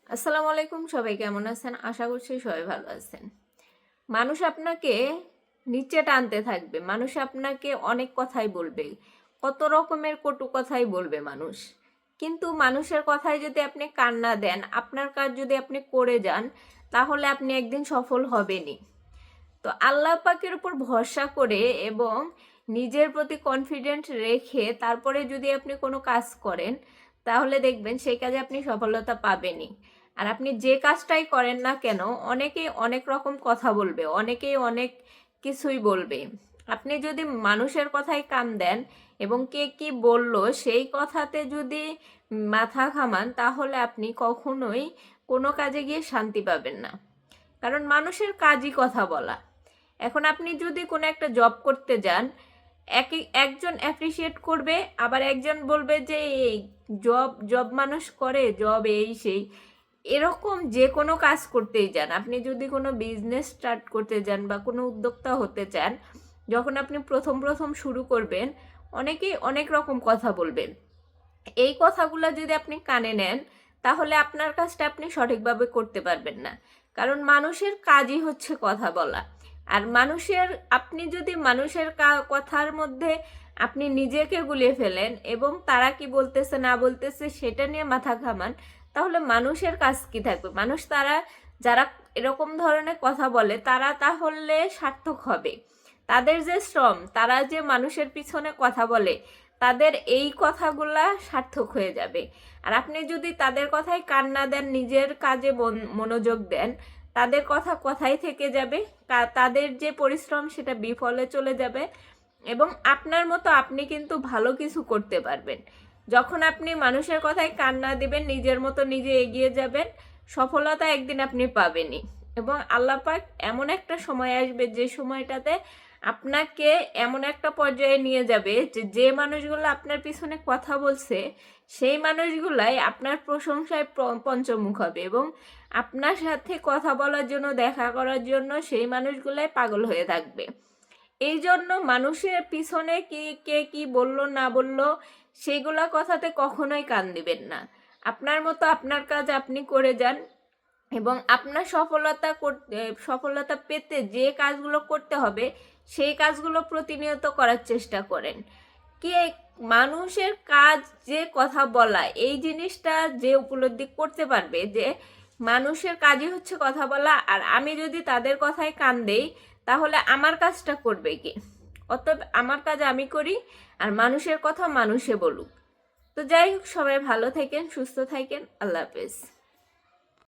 আসসালামু আলাইকুম, সবাই কেমন আছেন? আশা করছি সবাই ভালো আছেন। মানুষ আপনাকে নিচে টানতে থাকবে, মানুষ আপনাকে অনেক কথাই বলবে, কত রকমের কটু কথাই বলবে মানুষ। কিন্তু মানুষের কথায় যদি আপনি কান না দেন, আপনার কাজ যদি আপনি করে যান, তাহলে আপনি একদিন সফল হবেনই। তো আল্লাহ পাকের উপর ভরসা করে এবং নিজের প্রতি কনফিডেন্ট রেখে তারপরে যদি আপনি কোনো কাজ করেন, তাহলে দেখবেন সেই কাজে আপনি সফলতা পাবেনই। আর আপনি যে কাজটাই করেন না কেন, অনেকেই অনেক রকম কথা বলবে, অনেকেই অনেক কিছুই বলবে। আপনি যদি মানুষের কথায় কান দেন এবং কে কি বলল সেই কথাতে যদি মাথা ঘামান, তাহলে আপনি কখনোই কোনো কাজে গিয়ে শান্তি পাবেন না। কারণ মানুষের কাজই কথা বলা। এখন আপনি যদি কোনো একটা জব করতে যান, একজন অ্যাপ্রিসিয়েট করবে, আবার একজন বলবে যে এই জব জব মানুষ করে, জব এই সেই। এরকম যে কোনো কাজ করতেই যান, আপনি যদি কোনো বিজনেস স্টার্ট করতে যান বা কোনো উদ্যোক্তা হতে চান, যখন আপনি প্রথম প্রথম শুরু করবেন, অনেকেই অনেক রকম কথা বলবেন। এই কথাগুলো যদি আপনি কানে নেন, তাহলে আপনার কাজটা আপনি সঠিকভাবে করতে পারবেন না। কারণ মানুষের কাজই হচ্ছে কথা বলা। আর আপনি যদি মানুষের কথার মধ্যে আপনি নিজেকে গুলিয়ে ফেলেন এবং তারা কি বলতেছে না বলতেছে সেটা নিয়ে মাথা ঘামান, তাহলে মানুষের কাজ কি থাকবে? যারা এরকম ধরনের কথা বলে, তারা তাহলে সার্থক হবে। তাদের যে শ্রম, তারা যে মানুষের পিছনে কথা বলে, তাদের এই কথাগুলা সার্থক হয়ে যাবে। আর আপনি যদি তাদের কথায় কান না দেন, নিজের কাজে মনোযোগ দেন, তাদের কথা কথাই থেকে যাবে। তাদের যে পরিশ্রম সেটা বিফলে চলে যাবে এবং আপনার মতো আপনি কিন্তু ভালো কিছু করতে পারবেন। যখন আপনি মানুষের কথায় কান না দিবেন, নিজের মতো নিজে এগিয়ে যাবেন, সফলতা একদিন আপনি পাবেনই। এবং আল্লাহ পাক এমন একটা সময় আসবে, যে সময়টাতে আপনাকে এমন একটা পর্যায়ে নিয়ে যাবে যে মানুষগুলো আপনার পিছনে কথা বলছে, সেই মানুষগুলাই আপনার প্রশংসায় পঞ্চমুখ হবে এবং আপনার সাথে কথা বলার জন্য, দেখা করার জন্য সেই মানুষগুলাই পাগল হয়ে থাকবে। এই জন্য মানুষের পিছনে কে কি বললো না বললো, সেগুলা কথাতে কখনোই কান দিবেন না। আপনার মতো আপনার কাজ আপনি করে যান এবং আপনার সফলতা পেতে যে কাজগুলো করতে হবে, সেই কাজগুলো প্রতিনিয়ত করার চেষ্টা করেন। কে মানুষের কাজ যে কথা বলা, এই জিনিসটা যে উপলব্ধি করতে পারবে যে মানুষের কাজই হচ্ছে কথা বলা, আর আমি যদি তাদের কথায় কান দেই, তাহলে আমার কাজটা করবে কে? অতএব আমার কাজ আমি করি, আর মানুষের কথা মানুষে বলুক। তো যাই হোক, সবাই ভালো থাকেন, সুস্থ থাকেন। আল্লাহ হাফেজ।